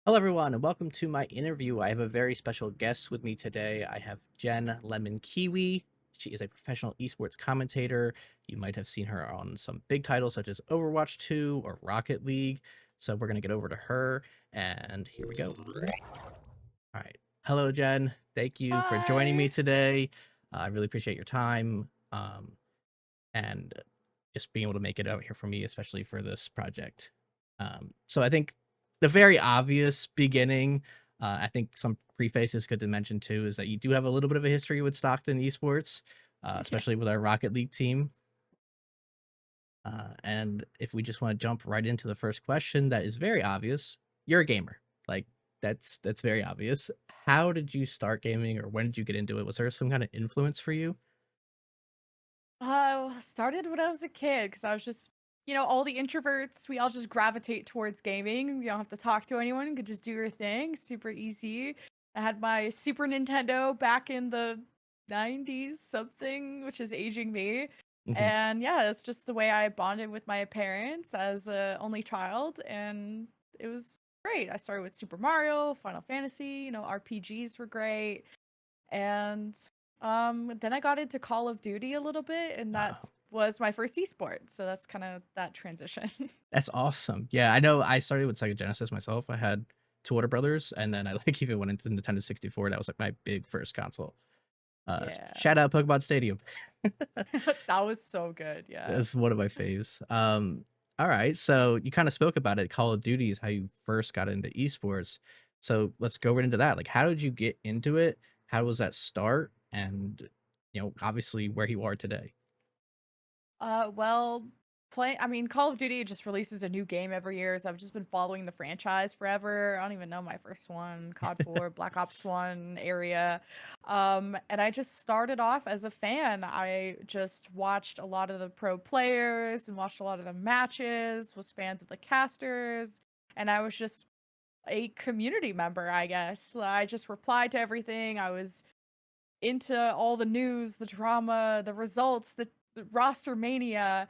Hello, everyone, and welcome to my interview. I have a very special guest with me today. I have Jen LemonKiwi. She is a professional esports commentator. You might have seen her on some big titles such as Overwatch 2 or Rocket League. So we're going to get over to her, and here we go. All right. Hello, Jen. Thank you for joining me Hi. today. I really appreciate your time and just being able to make it out here for me, especially for this project. So I think the very obvious beginning, I think some preface is good to mention too, is that you do have a little bit of a history with Stockton Esports, Yeah. especially with our Rocket League team. And if we just want to jump right into the first question, that is very obvious. You're a gamer. Like that's very obvious. How did you start gaming, or when did you get into it? Was there some kind of influence for you? Started when I was a kid because I was just, all the introverts, we all just gravitate towards gaming. You don't have to talk to anyone. You could just do your thing. Super easy. I had my Super Nintendo back in the 90s something, which is aging me. Hmm. And yeah, it's just the way I bonded with my parents as a only child, and it was great. I started with Super Mario, Final Fantasy, RPGs were great. And then I got into Call of Duty a little bit, and that's was my first esport. So that's kind of that transition. That's awesome. Yeah, I know I started with Sega Genesis myself. I had two older brothers, and then I like even went into the Nintendo 64. That was like my big first console. Yeah. Shout out Pokemon Stadium. That was so good. Yeah. That's one of my faves. All right, so you kind of spoke about it. Call of Duty is how you first got into esports. So let's go right into that. Like, how did you get into it? How was that start? And obviously where you are today. Well, I mean, Call of Duty just releases a new game every year, so I've just been following the franchise forever. I don't even know my first one, COD 4, Black Ops 1 area. And I just started off as a fan. I just watched a lot of the pro players and watched a lot of the matches, was fans of the casters, and I was just a community member, I guess. I just replied to everything. I was into all the news, the drama, the results, the roster mania.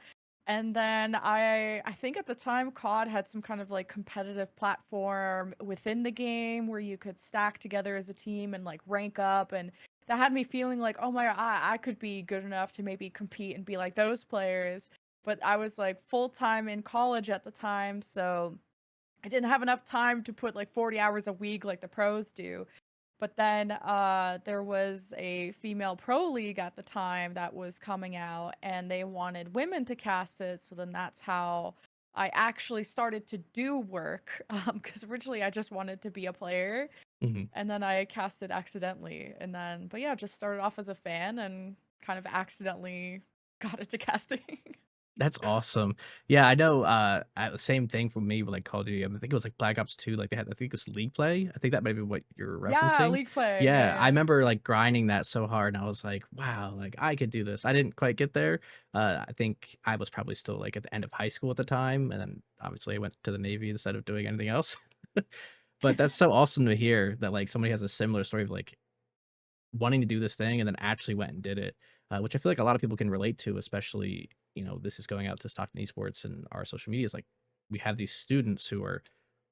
And then I think at the time COD had some kind of like competitive platform within the game where you could stack together as a team and like rank up, and that had me feeling like, oh my, I could be good enough to maybe compete and be like those players. But I was like full time in college at the time, so I didn't have enough time to put like 40 hours a week like the pros do. But then there was a female pro league at the time that was coming out, and they wanted women to cast it. So then that's how I actually started to do work. Because originally I just wanted to be a player, Mhm. and then I cast it accidentally. And then, but yeah, just started off as a fan and kind of accidentally got into casting. That's awesome. Yeah, I know, same thing for me with, like, Call of Duty. I think it was, like, Black Ops 2, like, they had I think it was League Play. I think that might be what you're Yeah, referencing. League play. Yeah, I Yeah, remember, like, grinding that so hard, and I was like, "Wow, like, I could do this." I didn't quite get there. I think I was probably still, like, at the end of high school at the time, and then, obviously, I went to the Navy instead of doing anything else. But that's so awesome to hear that, like, somebody has a similar story of, like, wanting to do this thing and then actually went and did it, which I feel like a lot of people can relate to, especially, this is going out to Stockton Esports and our social medias. Like, we have these students who are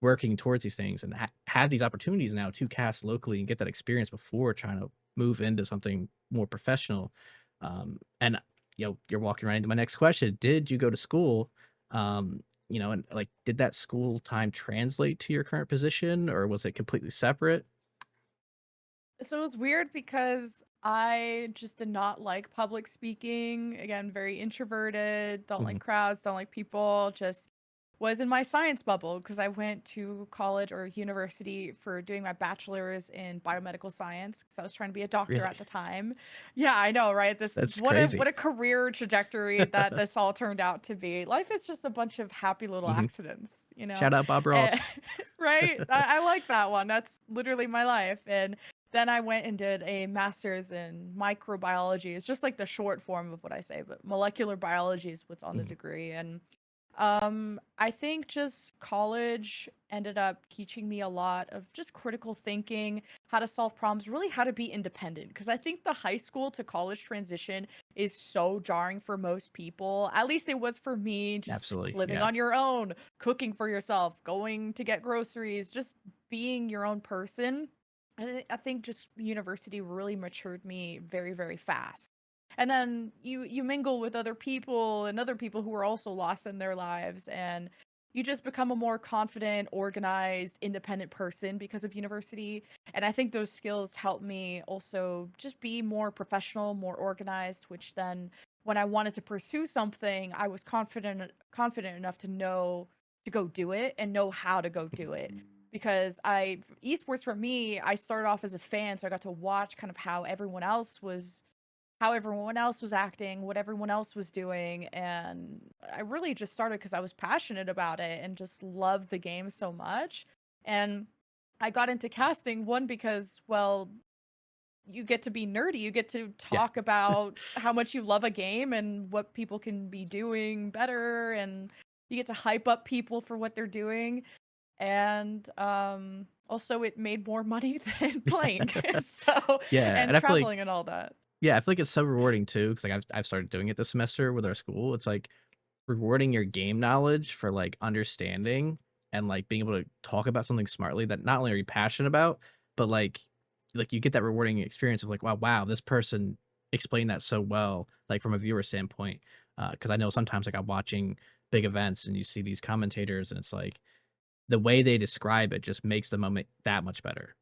working towards these things and have these opportunities now to cast locally and get that experience before trying to move into something more professional. And, you're walking right into my next question. Did you go to school? And like, did that school time translate to your current position, or was it completely separate? so it was weird because I just did not like public speaking. Again, very introverted, don't like Mhm. crowds, don't like people, just was in my science bubble because I went to college or university for doing my bachelor's in biomedical science because I was trying to be a doctor Really? at the time. Yeah, I know, right? This That's what crazy. a career trajectory that this all turned out to be. Life is just a bunch of happy little Mhm. accidents, you know? Shout out Bob Eh, Ross. right? I like that one. That's literally my life. And then I went and did a master's in microbiology. It's just like the short form of what I say, but molecular biology is what's on the Mhm. degree. And I think just college ended up teaching me a lot of just critical thinking, how to solve problems, really how to be independent. Because I think the high school to college transition is so jarring for most people. At least it was for me, just Absolutely, living yeah. on your own, cooking for yourself, going to get groceries, just being your own person. I think just university really matured me very, very fast. And then you mingle with other people and other people who are also lost in their lives, and you just become a more confident, organized, independent person because of university. And I think those skills help me also just be more professional, more organized, which then when I wanted to pursue something, I was confident enough to know to go do it and know how to go do it. Because esports for me, I started off as a fan, so I got to watch kind of how everyone else was acting, what everyone else was doing, and I really just started because I was passionate about it and just loved the game so much. And I got into casting one because, well, you get to be nerdy, you get to Yeah. talk about how much you love a game and what people can be doing better, and you get to hype up people for what they're doing. And also it made more money than playing. So, Yeah, and and I feel traveling like and all that. yeah, I feel like it's so rewarding too, because like, I've started doing it this semester with our school. It's, like, rewarding your game knowledge for, like, understanding and, like, being able to talk about something smartly that not only are you passionate about, but, like, you get that rewarding experience of, like, wow, this person explained that so well, like, from a viewer standpoint. Because I know sometimes, like, I'm watching big events and you see these commentators, and it's like, the way they describe it just makes the moment that much better.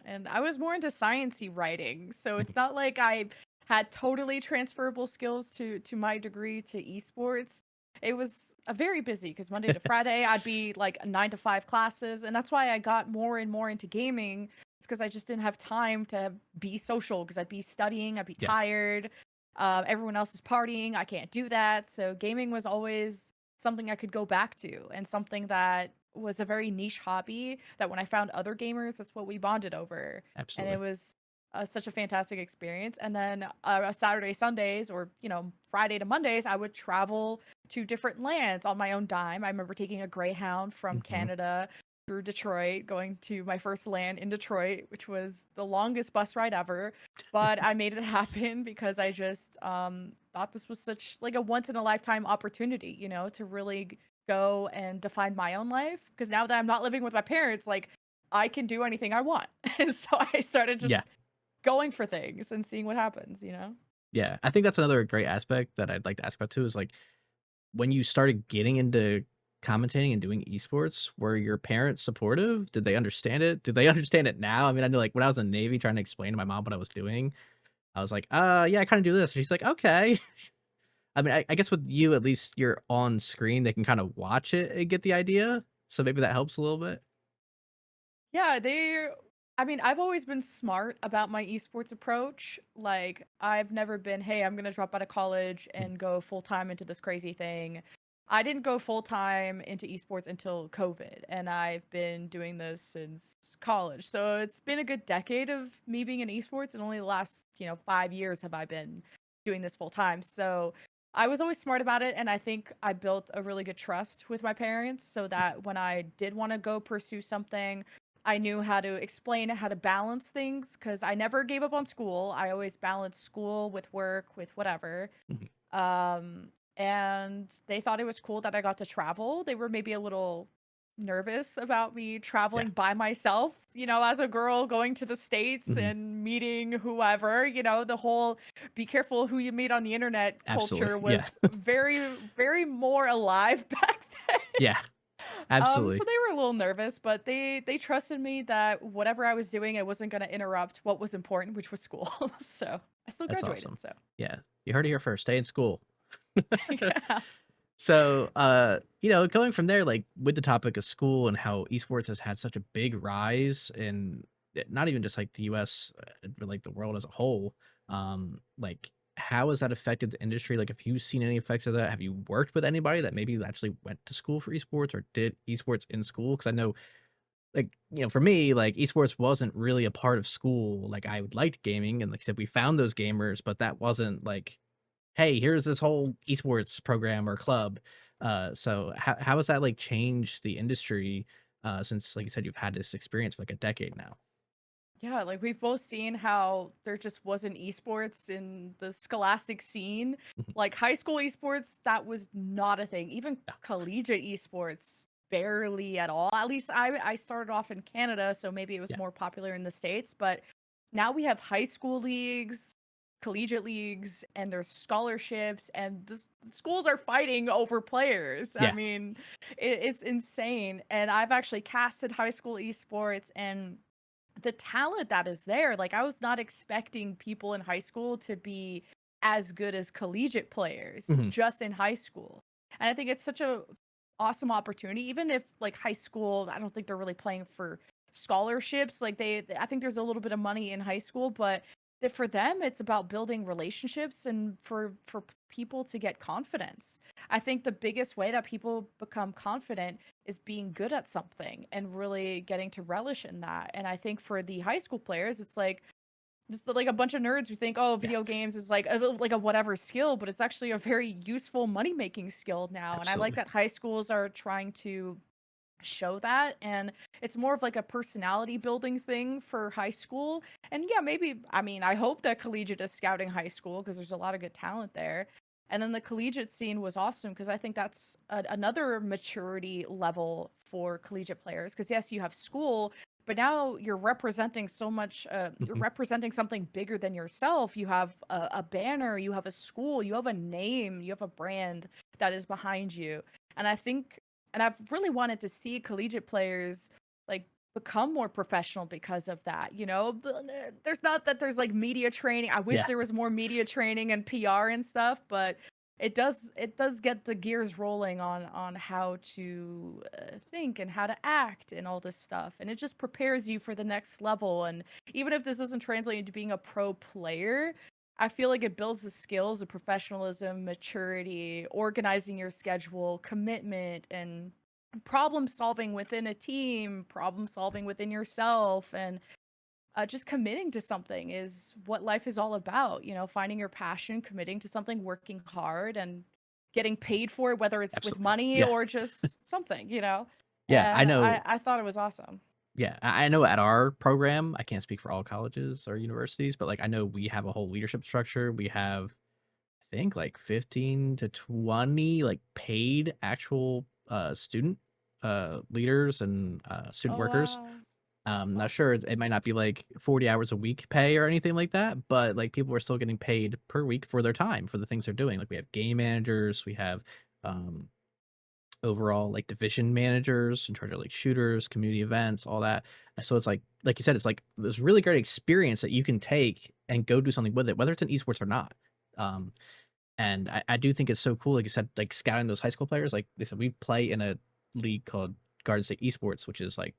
And I was more into sciencey writing, so Mhm. it's not like I had totally transferable skills to my degree to esports. It was a very busy because Monday to Friday I'd be like 9 to 5 classes, and that's why I got more and more into gaming. It's because I just didn't have time to be social because I'd be studying, I'd be Yeah, tired. Everyone else is partying, I can't do that. So gaming was always something I could go back to, and something that was a very niche hobby that when I found other gamers, that's what we bonded over. And it absolutely. was such a fantastic experience. And then Saturday, Sundays, or, Friday to Mondays, I would travel to different lands on my own dime. I remember taking a Greyhound from Mhm. Canada through Detroit, going to my first land in Detroit, which was the longest bus ride ever. But I made it happen because I just thought this was such like a once in a lifetime opportunity, to really go and define my own life. Because now that I'm not living with my parents, like I can do anything I want. And so I started just Yeah. going for things and seeing what happens. Yeah, I think that's another great aspect that I'd like to ask about too is, like, when you started getting into commentating and doing esports, were your parents supportive? Did they understand it? Do they understand it now? I mean, I know, like, when I was in the Navy trying to explain to my mom what I was doing, I was like, yeah, I kinda do this." And she's like, "Okay." I mean, I guess with you, at least you're on screen, they can kinda watch it and get the idea, so maybe that helps a little bit? Yeah, I mean, I've always been smart about my esports approach. Like, I've never been, hey, I'm gonna drop out of college Mhm. and go full time into this crazy thing. I didn't go full time into esports until COVID, and I've been doing this since college. So it's been a good decade of me being in esports, and only the last, 5 years have I been doing this full time. So I was always smart about it, and I think I built a really good trust with my parents so that when I did want to go pursue something, I knew how to explain how to balance things because I never gave up on school. I always balanced school with work, with whatever. Mhm. And they thought it was cool that I got to travel. They were maybe a little nervous about me Yeah. traveling by myself, as a girl going to the States Mhm. and meeting whoever, the whole be careful who you meet on the internet Absolutely. culture Yeah. was very, very more alive back then. Yeah. So Absolutely. they were a little nervous, but they trusted me that whatever I was doing, it wasn't going to interrupt what was important, which was school. So I still That's graduated. awesome. So Yeah. You heard it here first, stay in school. yeah. So, going from there, like with the topic of school and how esports has had such a big rise in not even just like the US, but like the world as a whole, like how has that affected the industry? Like, have you seen any effects of that? Have you worked with anybody that maybe actually went to school for esports or did esports in school? Because I know, like, for me, like esports wasn't really a part of school. Like, I liked gaming, and like I said, we found those gamers, but that wasn't like, hey, here's this whole esports program or club. So how has that like changed the industry since, like you said, you've had this experience for like a decade now? Yeah, like we've both seen how there just wasn't esports in the scholastic scene. Mhm. Like high school esports, that was not a thing. Even Yeah. collegiate esports, barely at all. At least I started off in Canada, so maybe it was Yeah. more popular in the States, but now we have high school leagues, collegiate leagues, and there's scholarships, and the schools are fighting over players. I Yeah. mean, it's insane. And I've actually casted high school esports, and the talent that is there, like I was not expecting people in high school to be as good as collegiate players Mhm. just in high school. And I think it's such a awesome opportunity, even if like high school, I don't think they're really playing for scholarships. Like I think there's a little bit of money in high school, but for them it's about building relationships and for people to get confidence. I think the biggest way that people become confident is being good at something and really getting to relish in that. And I think for the high school players, it's like just like a bunch of nerds who think, oh, Yeah. video games is like a whatever skill, but it's actually a very useful money making skill now. And I like Absolutely. that high schools are trying to show that, and it's more of like a personality building thing for high school. And yeah, maybe, I mean, I hope that collegiate is scouting high school because there's a lot of good talent there. And then the collegiate scene was awesome because I think that's another maturity level for collegiate players, because yes, you have school, but now you're representing so much, you're Mhm. representing something bigger than yourself. You have a banner, you have a school, you have a name, you have a brand that is behind you. And I think, and I've really wanted to see collegiate players like become more professional because of that. You know, there's not that there's like media training. I wish Yeah. there was more media training and PR and stuff, but it does get the gears rolling on how to think and how to act and all this stuff, and it just prepares you for the next level. And even if this doesn't translate into being a pro player, I feel like it builds the skills of professionalism, maturity, organizing your schedule, commitment, and problem solving within a team, problem solving within yourself, and just committing to something is what life is all about. You know, finding your passion, committing to something, working hard, and getting paid for it, whether it's with Absolutely. money Yeah. or just something, you know? Yeah, I And know. I thought it was awesome. Yeah, I know at our program, I can't speak for all colleges or universities, but, like, I know we have a whole leadership structure. We have, I think, like, 15 to 20, like, paid actual, student, leaders and, student Oh, workers. wow. That's Now awesome. sure, it might not be, like, 40 hours a week pay or anything like that, but, like, people are still getting paid per week for their time, for the things they're doing. Like, we have game managers, we have, um overall like division managers in charge of like shooters, community events, all that. And so it's like you said, it's like this really great experience that you can take and go do something with it, whether it's in esports or not. Um, and I do think it's so cool, like you said, like scouting those high school players. Like they said, we play in a league called Garden State Esports, which is like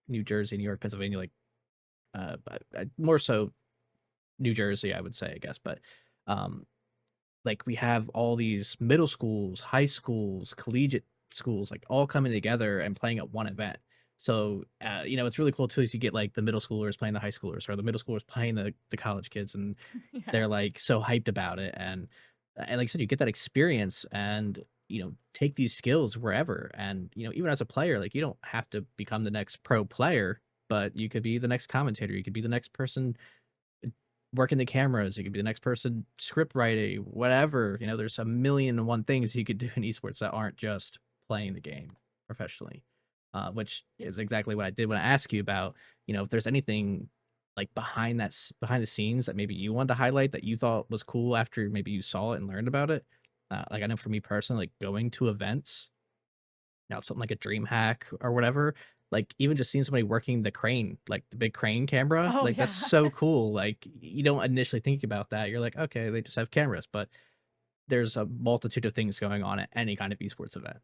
New Jersey, New York, Pennsylvania, like but more so New Jersey, I would say, I guess. But um, like we have all these middle schools, high schools, collegiate schools, like all coming together and playing at one event. So, it's really cool too, is you get like the middle schoolers playing the high schoolers or the middle schoolers playing the college kids, and Yeah. they're like so hyped about it. And like I said, you get that experience and, take these skills wherever. And, even as a player, like you don't have to become the next pro player, but you could be the next commentator. You could be the next person working the cameras, you could be the next person script writing, whatever. There's a million and one things you could do in esports that aren't just playing the game professionally. Which is exactly what I did when I asked you about, if there's anything like behind the scenes that maybe you wanted to highlight that you thought was cool after maybe you saw it and learned about it. Like I know for me personally, like going to events, something like a dream hack or whatever, like, even just seeing somebody working the crane, like, the big crane camera, Oh, like, that's yeah. so cool, like, you don't initially think about that, you're like, "Okay, they just have cameras," but there's a multitude of things going on at any kind of esports event.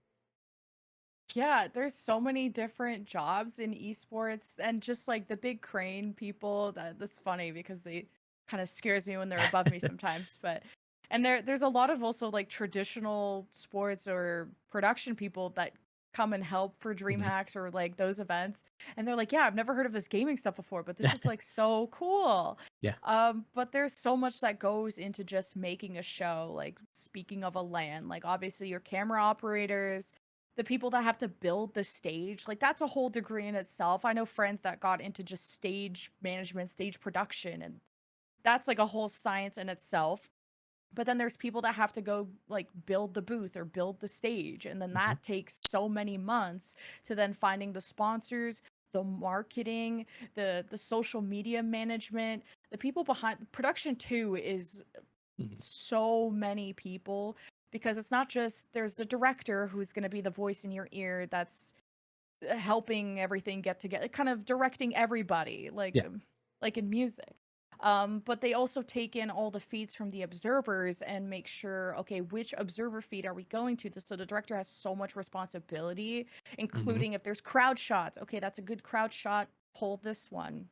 Yeah, there's so many different jobs in esports, and just like the big crane people, that's funny because they kind of scares me when they're above me sometimes. But and there's a lot of also like traditional sports or production people that come and help for Mhm. DreamHacks or like those events, and they're like, "Yeah, I've never heard of this gaming stuff before, but this is like so cool." Yeah. But there's so much that goes into just making a show. Like speaking of a LAN, like obviously your camera operators, the people that have to build the stage, like that's a whole degree in itself. I know friends that got into just stage management, stage production, and that's like a whole science in itself. But then there's people that have to go like build the booth or build the stage, and then Mhm. that takes so many months to then finding the sponsors, the marketing, the social media management, the people behind production too is Mhm. so many people because it's not just there's the director who's going to be the voice in your ear that's helping everything get together, kind of directing everybody, Yeah. like in music. But they also take in all the feeds from the observers and make sure, okay, which observer feed are we going to? So the director has so much responsibility, Mhm. including if there's crowd shots. Okay, that's a good crowd shot. Pull this one.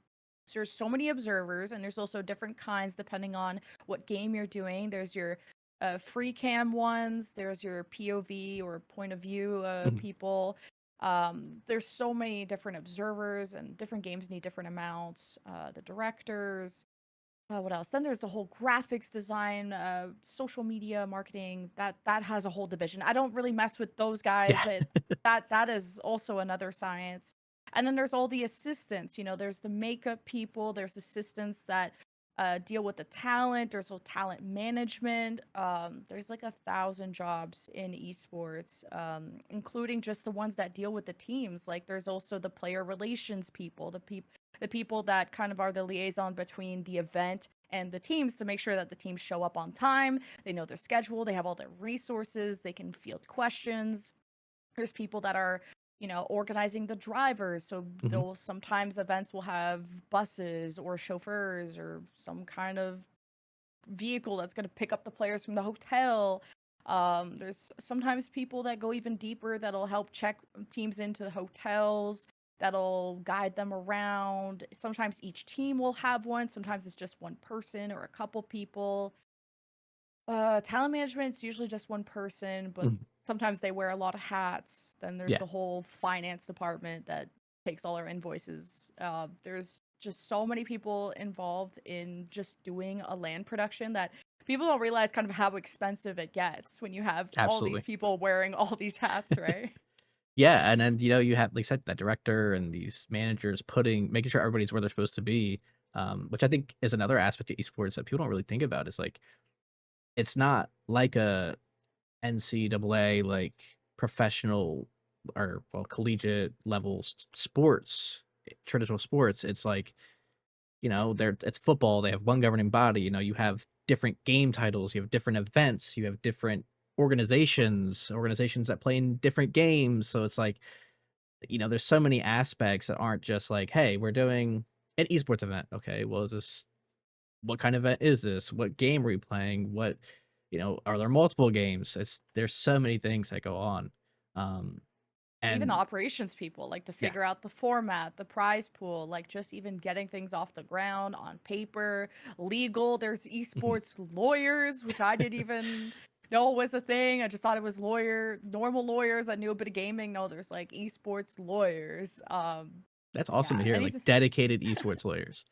So there's so many observers, and there's also different kinds depending on what game you're doing. There's your free cam ones. There's your POV or point of view Mhm. people. There's so many different observers, and different games need different amounts. The directors, what else? Then there's the whole graphics design, social media marketing. That has a whole division. I don't really mess with those Yeah. guys. That is also another science. And then there's all the assistants. You know, there's the makeup people. There's assistants that deal with the talent. There's whole talent management. There's like 1,000 jobs in esports, including just the ones that deal with the teams. Like there's also the player relations people, the people that kind of are the liaison between the event and the teams to make sure that the teams show up on time, they know their schedule, they have all their resources, they can field questions. There's people that are, you know, organizing the drivers. So Mhm. they'll sometimes events will have buses or chauffeurs or some kind of vehicle that's going to pick up the players from the hotel. There's sometimes people that go even deeper that'll help check teams into the hotels, that'll guide them around. Sometimes each team will have one, sometimes it's just one person or a couple people. Talent management is usually just one person, but Mhm. sometimes they wear a lot of hats. Then there's Yeah. the whole finance department that takes all our invoices. There's just so many people involved in just doing a land production that people don't realize kind of how expensive it gets when you have all these Absolutely. people wearing all these hats, right? Yeah, and then, you have, like I said, that director and these managers making sure everybody's where they're supposed to be, which I think is another aspect of esports that people don't really think about. Is like, it's not like a NCAA, like, professional or, well, collegiate level sports, traditional sports. It's like, it's football. They have one governing body. You have different game titles. You have different events. You have different organizations that play in different games. So it's like, there's so many aspects that aren't just like, hey, we're doing an esports event. Okay, well, what kind of event is this? What game are we playing? Are there multiple games? There's so many things that go on. Um, Even the and operations people, like to yeah. figure out the format, the prize pool, like just even getting things off the ground on paper, legal. There's Mhm. esports lawyers, which I didn't even know was a thing. I just thought it was normal lawyers. I knew a bit of gaming. No, there's like esports lawyers. That's awesome to Yeah, hear, like, anything. dedicated esports lawyers.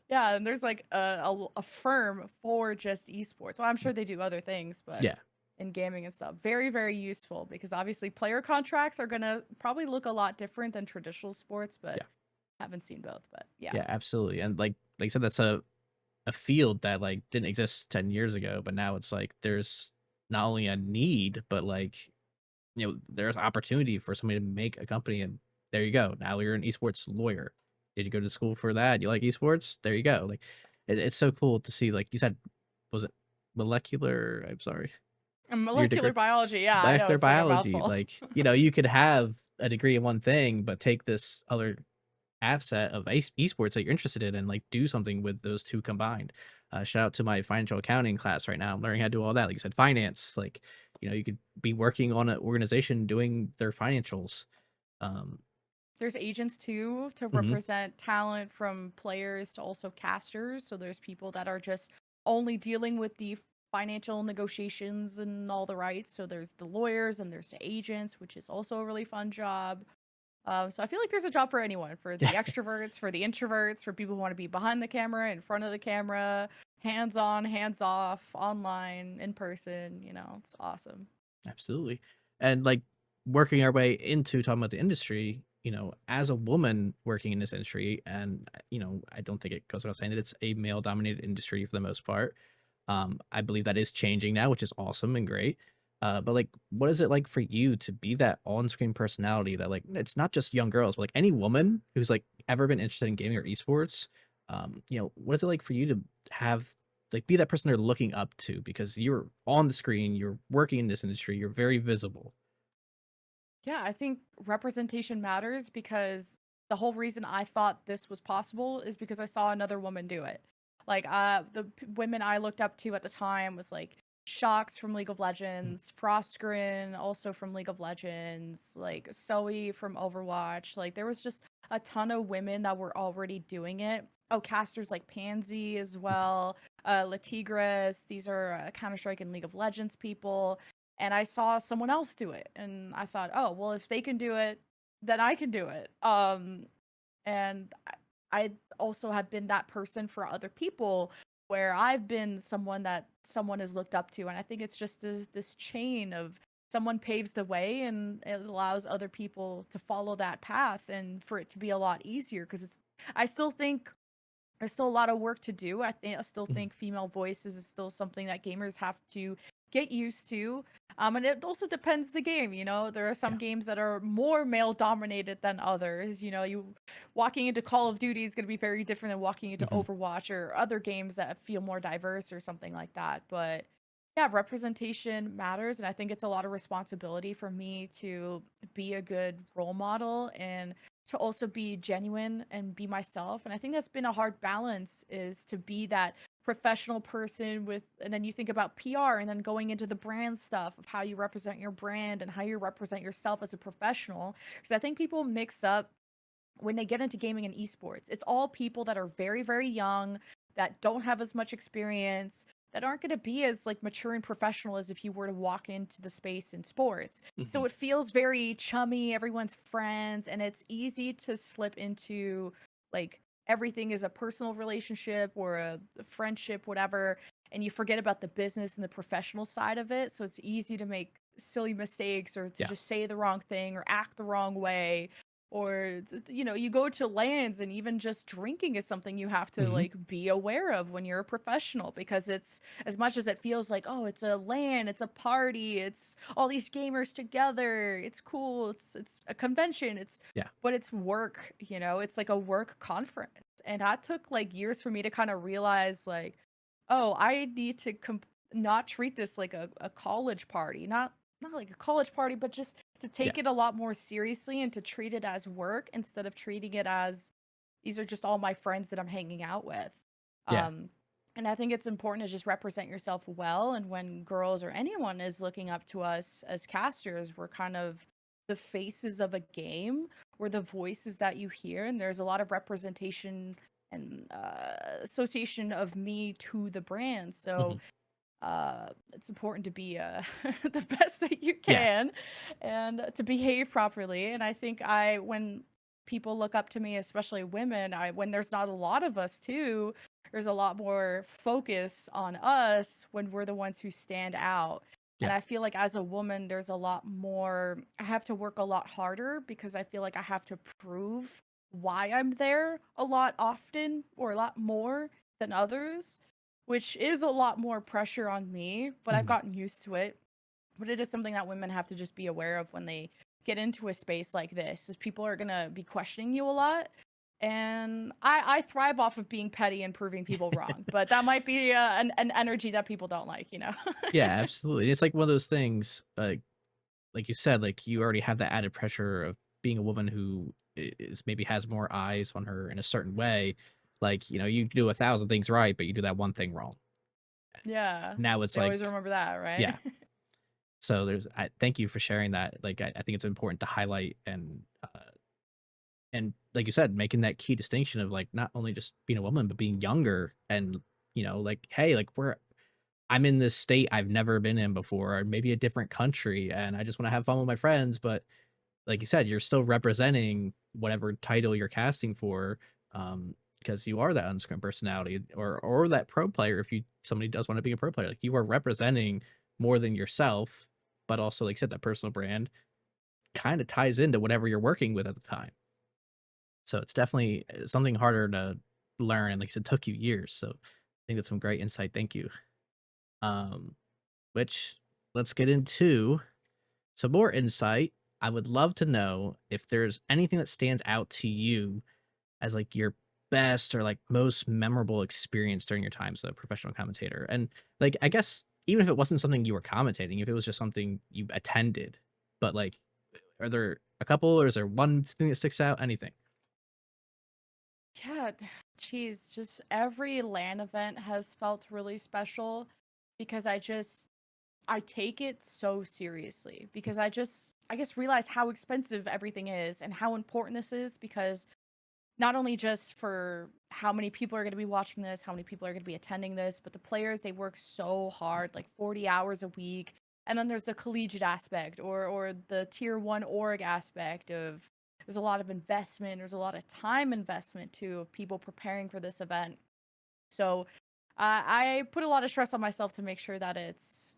Yeah, and there's like a firm for just esports. Well, I'm Mm. sure they do other things, but Yeah, in gaming and stuff, very, very useful because obviously player contracts are gonna probably look a lot different than traditional sports, but yeah, haven't seen both. But yeah, yeah, absolutely, and, like I said, that's a field that, like, didn't exist 10 years ago, but now it's like there's not only a need, but, like, there's opportunity for somebody to make a company, and there you go. Now you're an esports lawyer. Did you go to school for that? You like esports? There you go. Like, it's so cool to see. Like you said, was it molecular? I'm sorry, and your degree, molecular biology. Yeah, I know molecular it's like a biology. mouthful. Like, you could have a degree in one thing, but take this other asset of esports that you're interested in and like do something with those two combined. Shout out to my financial accounting class right now. I'm learning how to do all that. Like you said, finance. Like, you could be working on an organization doing their financials. Um, There's agents too to mhm. represent talent from players to also casters. So there's people that are just only dealing with the financial negotiations and all the rights. So there's the lawyers and there's the agents, which is also a really fun job. So I feel like there's a job for anyone, for the Yeah, extroverts, for the introverts, for people who want to be behind the camera, in front of the camera, hands on, hands off, online, in person. You know, it's awesome. absolutely. And like working our way into talking about the industry, as a woman working in this industry, and I don't think it goes without saying that it's a male dominated industry for the most part. I believe that is changing now, which is awesome and great. But, like, what is it like for you to be that on-screen personality that, like, it's not just young girls, but, like, any woman who's, like, ever been interested in gaming or esports, what is it like for you to have like, be that person they're looking up to because you're on the screen, you're working in this industry, you're very visible. Yeah, I think representation matters because the whole reason I thought this was possible is because I saw another woman do it. Like, women I looked up to at the time was like Shox from League of Mhm. Legends, Frostgrin also from League of Legends, like Zoe from Overwatch. Like, there was just a ton of women that were already doing it. Oh, casters like Pansy as Mhm. well, Latigres. These are Counter Strike and League of Legends people, and I saw someone else do it, and I thought, "Oh, well, if they can do it, then I can do it." And I also have been that person for other people where I've been someone that someone has looked up to, and I think it's just this chain of someone paves the way and it allows other people to follow that path and for it to be a lot easier because it's I still think there's still a lot of work to do. I still Mhm. think female voices is still something that gamers have to get used to. And it also depends the game, you know. There are some Yeah. games that are more male dominated than others. You know, you walking into Call of Duty is going to be very different than walking into Mhm. Overwatch or other games that feel more diverse or something like that. But yeah, representation matters, and I think it's a lot of responsibility for me to be a good role model and to also be genuine and be myself. And I think that's been a hard balance is to be that professional person with and then you think about PR and then going into the brand stuff of how you represent your brand and how you represent yourself as a professional. Because I think people mix up when they get into gaming and esports. It's all people that are very, very young, that don't have as much experience, that aren't going to be as like mature and professional as if you were to walk into the space in sports. So Mhm. it feels very chummy, everyone's friends, and it's easy to slip into like everything is a personal relationship or a friendship, whatever, and you forget about the business and the professional side of it. So it's easy to make silly mistakes or to Yeah. just say the wrong thing or act the wrong way or you go to lands and even just drinking is something you have to Mhm. like be aware of when you're a professional because it's as much as it feels like oh it's a land, it's a party, it's all these gamers together, it's cool, it's a convention, it's Yeah. but it's work, it's like a work conference. And that took like years for me to kind of realize like oh I need to not treat this like a college party, not like a college party, but just to Yeah. take it a lot more seriously and to treat it as work instead of treating it as these are just all my friends that I'm hanging out with. Yeah. Um, and I think it's important to just represent yourself well. And when girls or anyone is looking up to us as casters, we're kind of the faces of a game. We're the voices that you hear, and there's a lot of representation and association of me to the brand. So Mhm. it's important to be the best that you Yeah. can and to behave properly. And I think I when people look up to me, especially women, I when there's not a lot of us too, there's a lot more focus on us when we're the ones who stand out. And Yeah. I feel like as a woman there's a lot more I have to work a lot harder because I feel like I have to prove why I'm there a lot often or a lot more than others, which is a lot more pressure on me, but I've Mhm. gotten used to it. But it is something that women have to just be aware of when they get into a space like this, is people are gonna be questioning you a lot. And I thrive off of being petty and proving people wrong, but that might be an energy that people don't like, you know? Yeah, absolutely. It's like one of those things, like you said, like you already have that added pressure of being a woman who is maybe has more eyes on her in a certain way. Like, you do 1,000 things right, but you do that one thing wrong. Yeah. Now it's They always like, remember that, right? yeah. So thank you for sharing that. Like, I think it's important to highlight and like you said, making that key distinction of like not only just being a woman, but being younger and, like, hey, like I'm in this state I've never been in before, or maybe a different country, and I just want to have fun with my friends. But like you said, you're still representing whatever title you're casting for, because you are that unscripted personality or that pro player. If somebody does want to be a pro player, like you are representing more than yourself, but also like you said, that personal brand kind of ties into whatever you're working with at the time. So it's definitely something harder to learn, and like I said, took you years. So I think that's some great insight. Thank you. Um, which let's get into some more insight. I would love to know if there's anything that stands out to you as like your best or like most memorable experience during your time as a professional commentator. And like, I guess even if it wasn't something you were commentating, if it was just something you attended, but like, are there a couple or is there one thing that sticks out? Anything? Yeah, geez, just every LAN event has felt really special because I take it so seriously because I guess realize how expensive everything is and how important this is because not only just for how many people are going to be watching this, how many people are going to be attending this, but the players they work so hard, like 40 hours a week. And then there's the collegiate aspect or the tier 1 org aspect of there's a lot of investment, there's a lot of time investment too of people preparing for this event. So, I put a lot of stress on myself to make sure that it's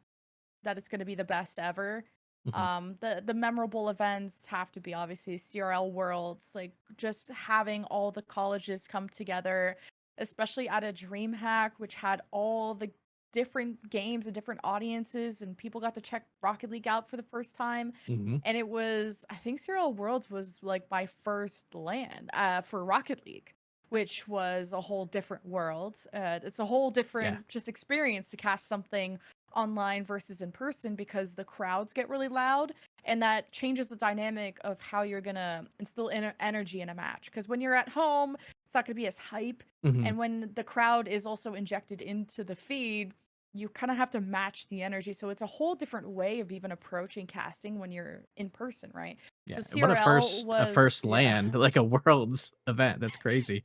going to be the best ever. Hmm. The memorable events have to be obviously CRL Worlds, like just having all the colleges come together, especially at a DreamHack, which had all the different games and different audiences, and people got to check Rocket League out for the first time. Hmm. And it was, I think CRL Worlds was like my first LAN for Rocket League, which was a whole different world. It's a whole Yeah. different just experience to cast something online versus in person because the crowds get really loud and that changes the dynamic of how you're gonna instill energy in a match because when you're at home it's not gonna be as hype, Hmm. and when the crowd is also injected into the feed you kind of have to match the energy, so it's a whole different way of even approaching casting when you're in person, right? Yeah. So What CRL a was, first yeah. land, like a world's event. That's crazy.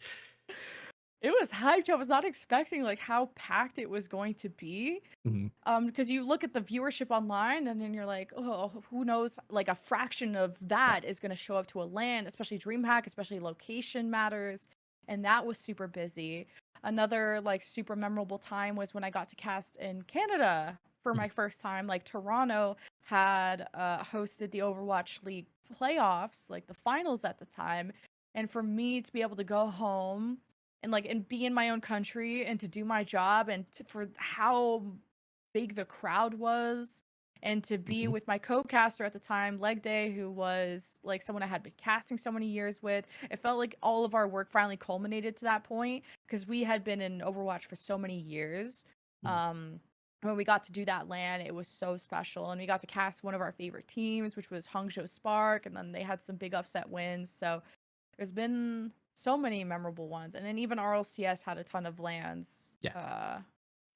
It was hyped. I was not expecting like how packed it was going to be. Hmm. Because you look at the viewership online and then you're like, oh, who knows? Like a fraction of Yeah. that is going to show up to a LAN, especially DreamHack, especially location matters. And that was super busy. Another like super memorable time was when I got to cast in Canada for Mhm. my first time. Like Toronto had hosted the Overwatch League playoffs, like the finals at the time. And for me to be able to go home and be in my own country and to do my job for how big the crowd was and to be Mhm. with my co-caster at the time, Leg Day, who was like someone I had been casting so many years with. It felt like all of our work finally culminated to that point because we had been in Overwatch for so many years. Mhm. Um, when we got to do that LAN, it was so special, and we got to cast one of our favorite teams, which was Hangzhou Spark, and then they had some big upset wins. So there's been so many memorable ones, and then even RLCS had a ton of lands Yeah.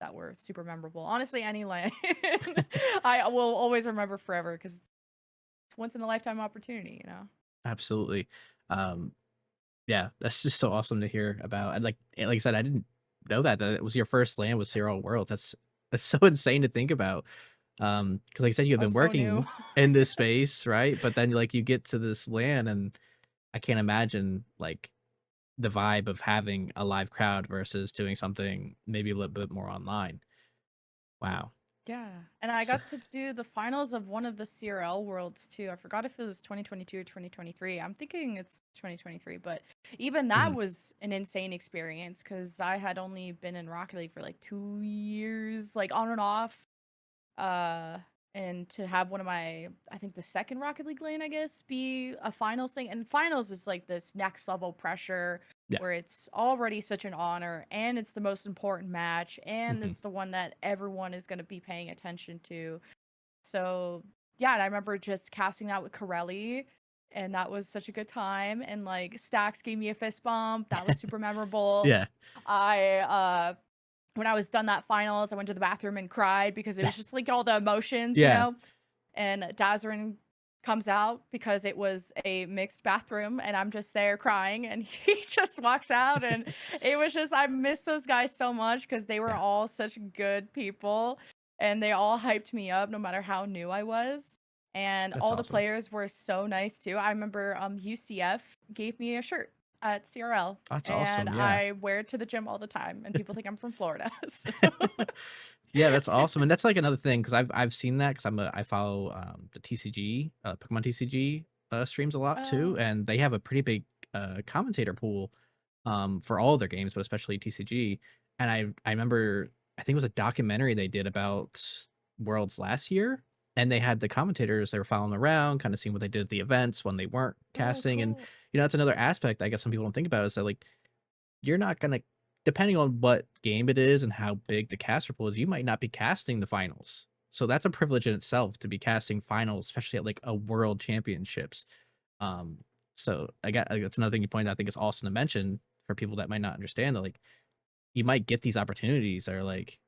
that were super memorable. Honestly, any land I will always remember forever because it's once in a lifetime opportunity, you know? Absolutely. Um, yeah, that's just so awesome to hear about. And like I said, I didn't know that it was your first land with Zero Worlds. That's so insane to think about. Because like I said, you have I been was so new. working in this space, right? But then like you get to this land and I can't imagine like the vibe of having a live crowd versus doing something maybe a little bit more online. Wow. Yeah, and I So, got to do the finals of one of the CRL Worlds too. I forgot if it was 2022 or 2023. I'm thinking it's 2023, but even that mhm, was an insane experience because I had only been in Rocket League for like 2 years, like on and off. Uh, and to have one of my, I think the second Rocket League lane, I guess, be a finals thing. And finals is like this next level pressure yeah. where it's already such an honor and it's the most important match and Mhm. it's the one that everyone is going to be paying attention to. So, yeah, and I remember just casting that with Corelli, and that was such a good time. And like Stacks gave me a fist bump. That was super memorable. Yeah. I when I was done that finals, I went to the bathroom and cried because it was just like all the emotions, you Yeah. know. And Dazarin comes out because it was a mixed bathroom, and I'm just there crying, and he just walks out, and it was just I miss those guys so much because they were Yeah. all such good people, and they all hyped me up no matter how new I was. And That's all the awesome. players were so nice too. I remember UCF gave me a shirt at CRL, That's and awesome. Yeah. I wear it to the gym all the time, and people think I'm from Florida. So Yeah, that's awesome, and that's, like, another thing because I've seen that because I follow, the TCG, Pokemon TCG, streams a lot too, uh, and they have a pretty big, commentator pool, for all of their games, but especially TCG, and I remember I think it was a documentary they did about Worlds last year, and they had the commentators, they were following around, kinda seeing what they did at the events when they weren't Oh, casting, and, cool. that's another aspect I guess some people don't think about is that, like, you're not gonna depending on what game it is and how big the caster pool is, you might not be casting the finals. So that's a privilege in itself to be casting finals, especially at, like, a world championships. Um, so I got that's another thing you pointed out, I think it's awesome to mention for people that might not understand that, like, you might get these opportunities that are, like,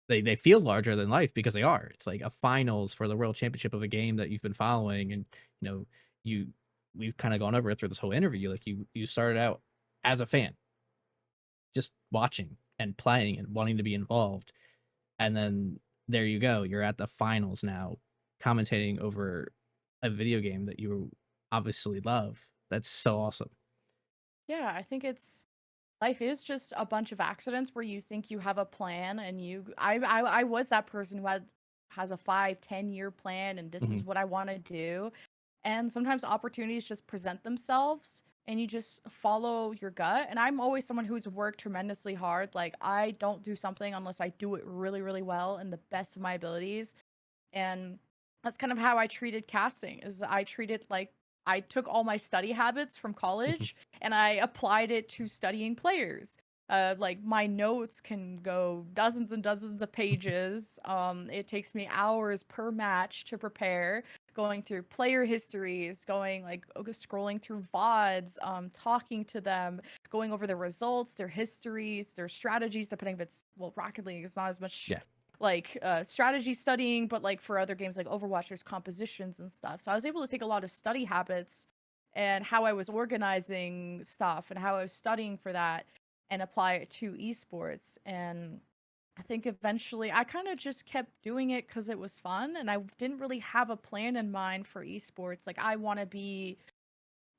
they feel larger than life because they are. It's like a finals for the world championship of a game that you've been following, and, you know, you we've kinda gone over it through this whole interview, like, you started out as a fan, just watching and playing and wanting to be involved, and then there you go, you're at the finals now, commentating over a video game that you obviously love. That's so awesome. Yeah, I think it's life is just a bunch of accidents where you think you have a plan and I was that person who has a 5, 10 year plan and this is Mhm, what I want to do. And sometimes opportunities just present themselves and you just follow your gut. And I'm always someone who's worked tremendously hard. Like I don't do something unless I do it really, really well and the best of my abilities. And that's kind of how I treated casting is I treated like I took all my study habits from mhm. college and I applied it to studying players. Like my notes can go dozens and dozens of pages. It takes me hours per match to prepare, going through player histories, going like scrolling through VODs, talking to them, going over their results, their histories, their strategies, depending if it's well, Rocket League is not as much Yeah. like strategy studying, but like for other games like Overwatch, there's compositions and stuff. So I was able to take a lot of study habits and how I was organizing stuff and how I was studying for that and apply it to esports. And I think eventually I kind of just kept doing it because it was fun and I didn't really have a plan in mind for esports. Like I want to be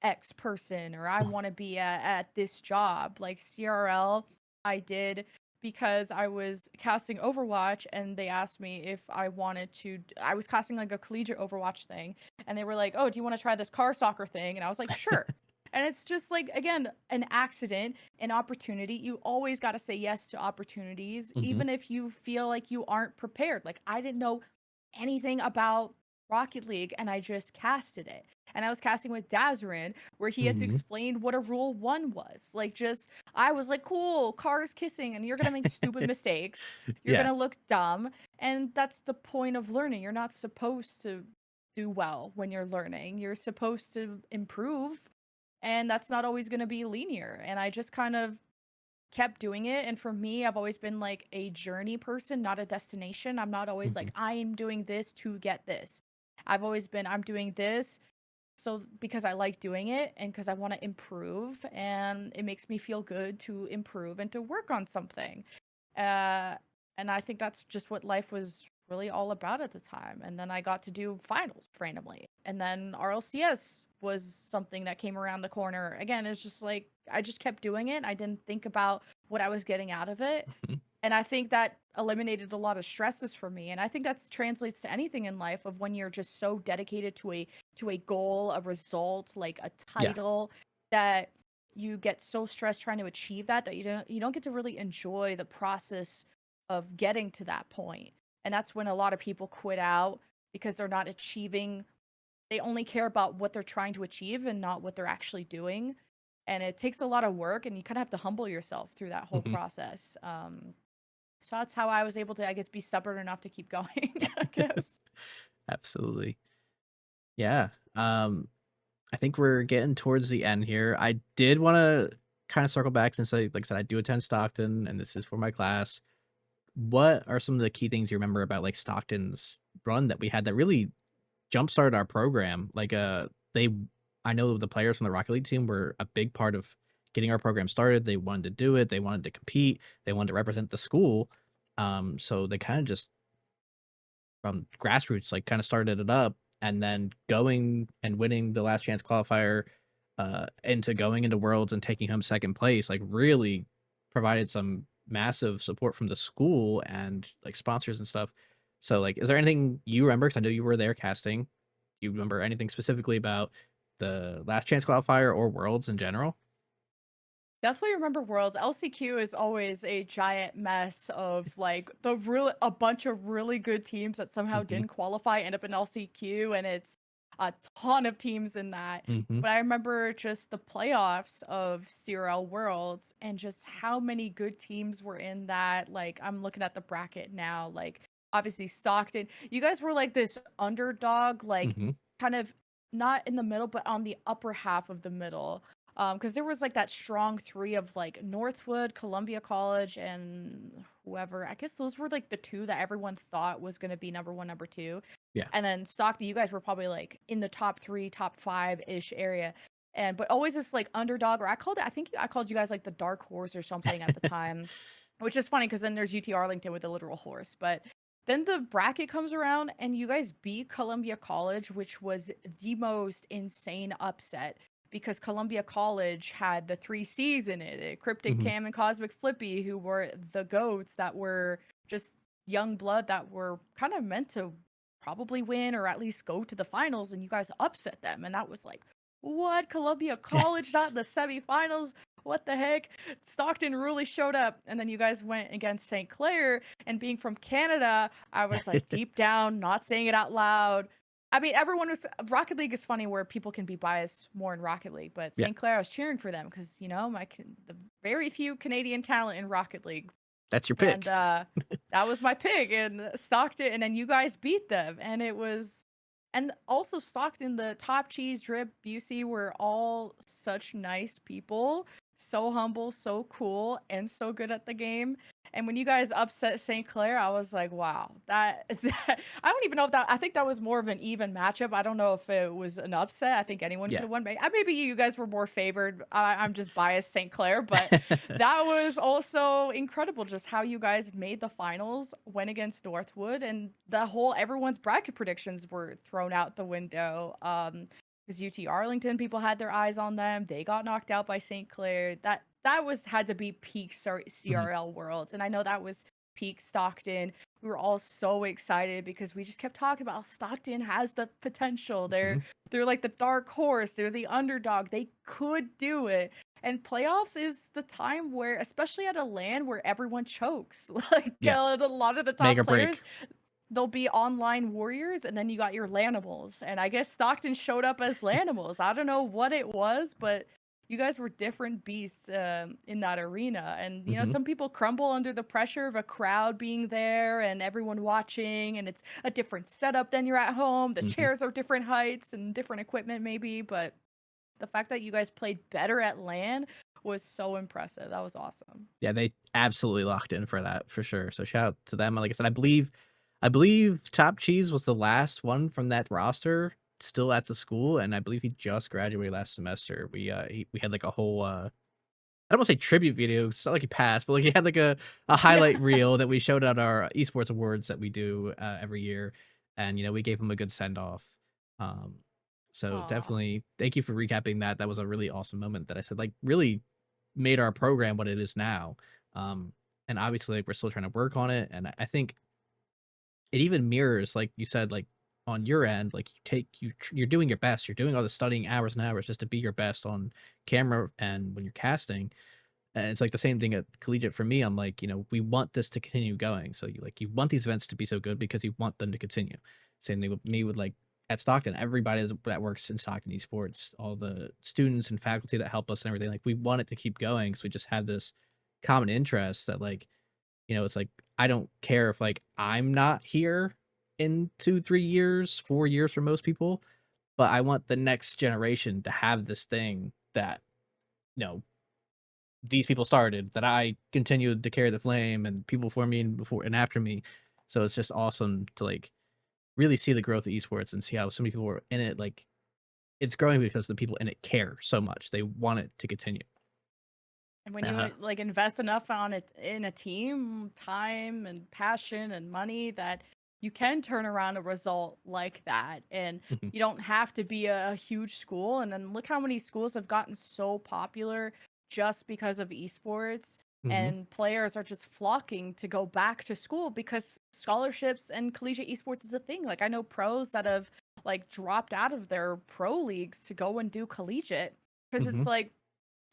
X person or I want to be at this job. Like CRL, I did because I was casting Overwatch and they asked me if I wanted to. I was casting like a collegiate Overwatch thing and they were like, "Oh, do you want to try this car soccer thing?" And I was like, "Sure." And it's just like again, an accident, an opportunity. You always got to say yes to opportunities Mhm, even if you feel like you aren't prepared. Like I didn't know anything about Rocket League and I just casted it. And I was casting with Dazarin where he had to mhm. explain what a rule 1 was. Like just I was like, "Cool, cars kissing and you're going to make stupid mistakes. You're going Yeah. to look dumb." And that's the point of learning. You're not supposed to do well when you're learning. You're supposed to improve, and that's not always going to be linear. And I just kind of kept doing it, and for me, I've always been, like, a journey person, not a destination. I'm not always Mhm, like, "I am doing this to get this." I've always been, "I'm doing this so because I like doing it and because I wanna improve, and it makes me feel good to improve and to work on something." Uh, and I think that's just what life was really all about at the time. And then I got to do finals randomly. And then RLCS was something that came around the corner. Again, it's just like I just kept doing it. I didn't think about what I was getting out of it. mhm. And I think that eliminated a lot of stresses for me. And I think that translates to anything in life of when you're just so dedicated to a goal, a result, like a Yeah. title that you get so stressed trying to achieve that that you don't get to really enjoy the process of getting to that point. And that's when a lot of people quit out because they're not achieving. They only care about what they're trying to achieve and not what they're actually doing. And it takes a lot of work and you kind of have to humble yourself through that whole Mhm. process. So that's how I was able to, I guess, be stubborn enough to keep going, I guess. Absolutely. Yeah. I think we're getting towards the end here. I did wanna kinda circle back since like I said, I do attend Stockton, and this is for my class. What are some of the key things you remember about, like, Stockton's run that we had that really jump-started our program? Like, they I know the players from the Rocket League team were a big part of getting our program started. They wanted to do it, they wanted to compete, they wanted to represent the school. So they kinda just from grassroots, like, kinda started it up, and then going and winning the last chance qualifier, into going into Worlds and taking home 2nd place, like, really provided some massive support from the school and, like, sponsors and stuff. So, like, is there anything you remember? Because I know you were there casting. Do you remember anything specifically about the last chance qualifier or Worlds in general? Definitely remember Worlds. LCQ is always a giant mess of like a bunch of really good teams that somehow Mhm, didn't qualify end up in LCQ, and it's a ton of teams in that. mhm, But I remember just the playoffs of CRL Worlds and just how many good teams were in that. Like I'm looking at the bracket now, like obviously Stockton. You guys were like this underdog, like mhm, kind of not in the middle, but on the upper half of the middle, because there was like that strong three of like Northwood, Columbia College, and whoever. I guess those were like the two that everyone thought was going to be number one, number two. yeah. And then Stockton, you guys were probably like in the top three, top five ish area. And but always this like underdog, or I think I called you guys like the dark horse or something at the time, which is funny because then there's UT Arlington with the literal horse. But then the bracket comes around and you guys beat Columbia College, which was the most insane upset because Columbia College had the three C's in it, Cryptic Mhm, Cam and Cosmic Flippy, who were the goats that were just young blood that were kind of meant to probably win or at least go to the finals, and you guys upset them. And that was like, what? Columbia College not in the semifinals? What the heck? Stockton really showed up. And then you guys went against St. Clair, and being from Canada, I was like deep down, not saying it out loud. I mean, everyone was Rocket League is funny where people can be biased more in Rocket League, but yeah, St. Clair, I was cheering for them because the very few Canadian talent in Rocket League, that's your and pick. that was my pick, and Stockton, and then you guys beat them, and it was, and also Stockton, the Top Cheese, Drip, Busey were all such nice people, so humble, so cool, and so good at the game. And when you guys upset St. Clair, I was like, wow, that I don't even know if that, I think that was more of an even matchup. I don't know if it was an upset. I think anyone could Yeah. have won. Maybe you guys were more favored. I'm just biased St. Clair, but that was also incredible just how you guys made the finals, went against Northwood, and the whole everyone's bracket predictions were thrown out the window. Because UT Arlington, people had their eyes on them. They got knocked out by St. Clair. That was had to be peak Mhm, CRL Worlds, and I know that was peak Stockton. We were all so excited because we just kept talking about how Stockton has the potential. mhm, They're like the dark horse. They're the underdog. They could do it. And playoffs is the time where, especially at a LAN where everyone chokes. Like yeah, a lot of the make top or players, break. they'll be online warriors, and then you got your Lanimals. And I guess Stockton showed up as Lanimals. I don't know what it was, but you guys were different beasts in that arena. And Mhm, some people crumble under the pressure of a crowd being there and everyone watching, and it's a different setup than you're at home. The mhm. chairs are different heights and different equipment, maybe, but the fact that you guys played better at LAN was so impressive. That was awesome. Yeah, they absolutely locked in for that, for sure, so shout out to them, like I said, I believe Top Cheese was the last one from that roster still at the school, and I believe he just graduated last semester. We had, like, a whole, I don't wanna say tribute video, it's not like he passed, but, like, he had, like, a Yeah. highlight reel that we showed at our esports awards that we do, every year, and, we gave him a good send off. Um, so Aw. definitely thank you for recapping that. That was a really awesome moment that I said, like, really made our program what it is now. Um, and obviously, like, we're still trying to work on it, and I think it even mirrors, like you said, like, on your end, like, you're doing your best, you're doing all the studying hours and hours just to be your best on camera and when you're casting, and it's like the same thing at collegiate for me. I'm like, we want this to continue going. So you want these events to be so good because you want them to continue. Same thing with me with like at Stockton, everybody that works in Stockton Esports, all the students and faculty that help us and everything, like we want it to keep going. So we just have this common interest that like, it's like I don't care if like I'm not here in 2, 3 years, 4 years for most people, but I want the next generation to have this thing that, you know, these people started, that I continued to carry the flame and people before me and before and after me. So it's just awesome to like really see the growth of esports and see how so many people were in it. Like it's growing because the people in it care so much. They want it to continue. And when you Uh, like invest enough on it in a team, time and passion and money, that you can turn around a result like that. And mhm, you don't have to be a huge school. And then look how many schools have gotten so popular just because of esports. mhm, And players are just flocking to go back to school because scholarships and collegiate esports is a thing. Like I know pros that have like dropped out of their pro leagues to go and do collegiate because mhm, it's like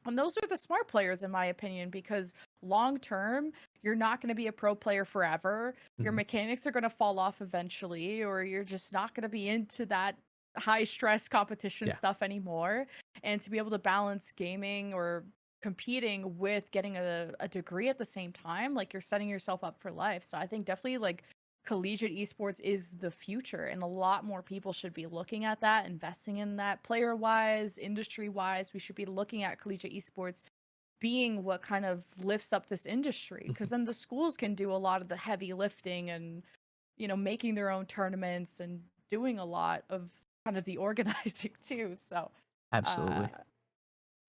And those are the smart players, in my opinion, because long term, you're not going to be a pro player forever. Your Mhm. mechanics are going to fall off eventually, or you're just not going to be into that high stress competition Yeah, stuff anymore. And to be able to balance gaming or competing with getting a degree at the same time, like you're setting yourself up for life. So I think definitely like collegiate esports is the future, and a lot more people should be looking at that, investing in that. Player wise, industry wise, we should be looking at collegiate esports being what kind of lifts up this industry, because mhm, then the schools can do a lot of the heavy lifting and, making their own tournaments and doing a lot of kind of the organizing too. So uh absolutely.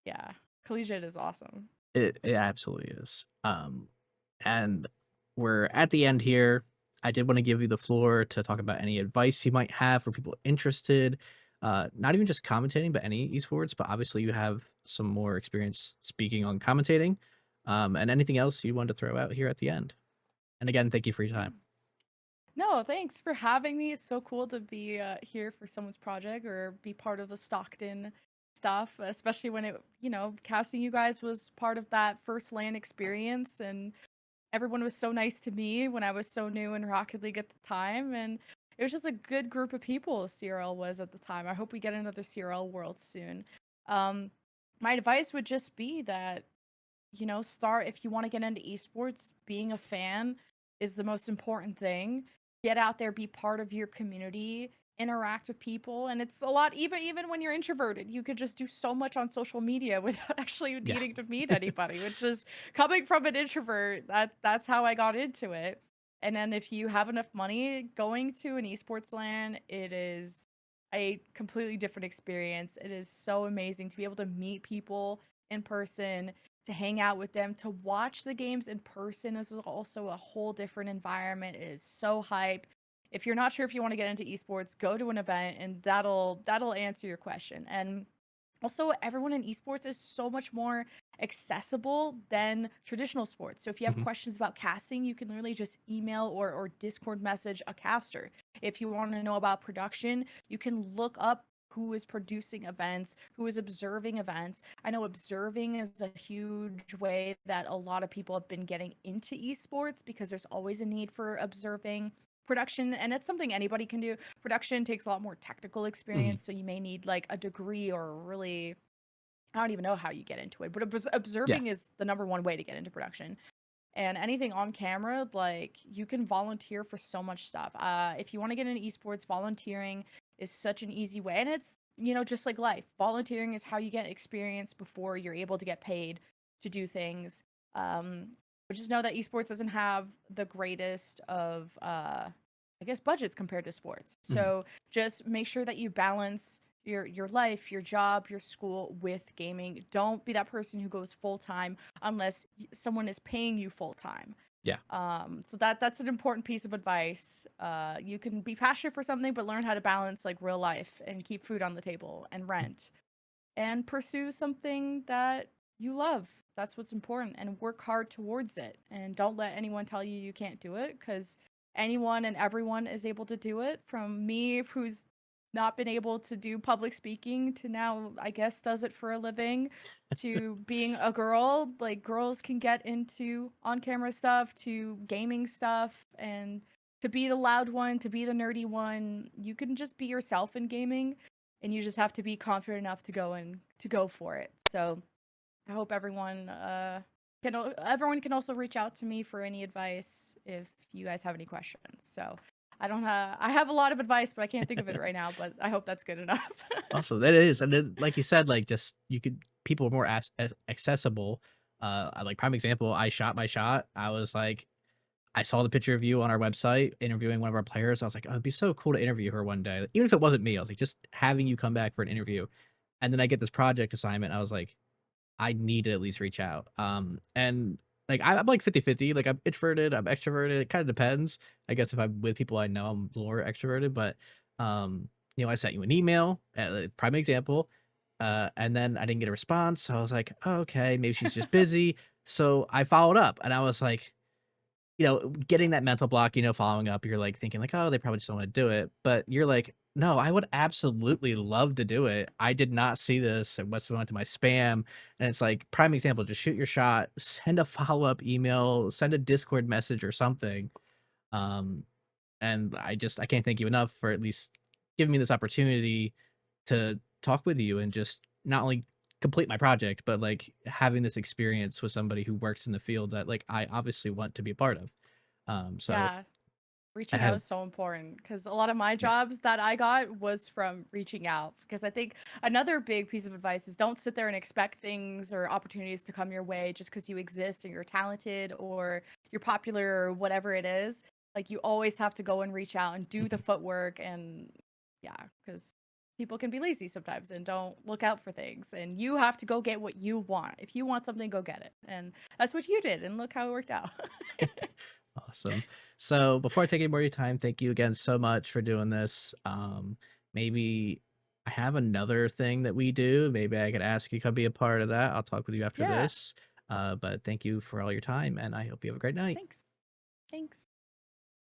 yeah, collegiate is awesome. It absolutely is. And we're at the end here. I did want to give you the floor to talk about any advice you might have for people interested, not even just commentating, but any esports. But obviously, you have some more experience speaking on commentating, and anything else you wanted to throw out here at the end. And again, thank you for your Yeah. time. No, thanks for having me. It's so cool to be here for someone's project or be part of the Stockton stuff, especially when casting you guys was part of that first LAN experience, and everyone was so nice to me when I was so new in Rocket League at the time, and it was just a good group of people. CRL was at the time. I hope we get another CRL World soon. Um, my advice would just be that start if you want to get into esports, being a fan is the most important thing. Get out there, be part of your community, interact with people, and it's a lot even when you're introverted. You could just do so much on social media without actually Yeah. needing to meet anybody, which is coming from an introvert. That's how I got into it. And then if you have enough money, going to an esports LAN, it is a completely different experience. It is so amazing to be able to meet people in person, to hang out with them, to watch the games in person is also a whole different environment. It is so hype. If you're not sure if you want to get into esports, go to an event and that'll answer your question. And also, everyone in esports is so much more accessible than traditional sports. So if you have Mhm. questions about casting, you can literally just email or Discord message a caster. If you want to know about production, you can look up who is producing events, who is observing events. I know observing is a huge way that a lot of people have been getting into esports because there's always a need for observing production, and it's something anybody can do. Production takes a lot more technical Mhm. experience, so you may need like a degree or really, I don't even know how you get into it, but Yeah. observing is the number one way to get into production. And anything on camera, like you can volunteer for so much stuff. If you want to get into esports, volunteering is such an easy way, and it's just like life. Volunteering is how you get experience before you're able to get paid to do things. Um, but just know that esports doesn't have the greatest of, I guess, budgets compared to sports. Mhm. So just make sure that you balance your life, your job, your school with gaming. Don't be that person who goes full time unless someone is paying you full time. Yeah. So that's an important piece of advice. You can be passionate for something, but learn how to balance like real life and keep food on the table and rent, and pursue something that you love. That's what's important, and work hard towards it. And don't let anyone tell you you can't do it, because anyone and everyone is able to do it. From me, who's not been able to do public speaking, to now, I guess, does it for a living, to being a girl. Like, girls can get into on camera stuff, to gaming stuff, and to be the loud one, to be the nerdy one. You can just be yourself in gaming, and you just have to be confident enough to go for it. So I hope everyone can also reach out to me for any advice if you guys have any questions. So I have a lot of advice, but I can't think of it right now. But I hope that's good enough. Awesome, that is, and then, like you said, like, just you could people are more accessible. Like, prime example, I shot my shot. I was like, I saw the picture of you on our website interviewing one of our players. I was like, "Oh, it'd be so cool to interview her one day." Even if it wasn't me, I was like, just having you come back for an interview, and then I get this project assignment. I was like, I need to at least reach out. And like I'm like 50-50. Like I'm introverted, I'm extroverted. It kind of depends. I guess if I'm with people I know, I'm more extroverted. But I sent you an email, prime example, and then I didn't get a response. So I was like, oh, okay, maybe she's just busy. So I followed up, and I was like, getting that mental block, following up, you're like thinking like, oh, they probably just don't want to do it. But you're like, No, I would absolutely love to do it. I did not see this. It must have went to my spam, and it's like prime example. Just shoot your shot. Send a follow up email. Send a Discord message or something. Um, and I can't thank you enough for at least giving me this opportunity to talk with you and just not only complete my project, but like having this experience with somebody who works in the field that like I obviously want to be a part of. So Yeah. I Reaching out have, is so important because a lot of my yeah. jobs that I got was from reaching out. Because I think another big piece of advice is don't sit there and expect things or opportunities to come your way just because you exist and you're talented or you're popular or whatever it is. Like you always have to go and reach out and do the Mhm. footwork and yeah, because people can be lazy sometimes and don't look out for things. And you have to go get what you want. If you want something, go get it. And that's what you did. And look how it worked out. Awesome. So before I take any more of your time, thank you again so much for doing this. Maybe I have another thing that we do. Maybe I could ask you to come be a part of that. I'll talk with you after Yeah. this. But thank you for all your time, and I hope you have a great night. Thanks. Thanks.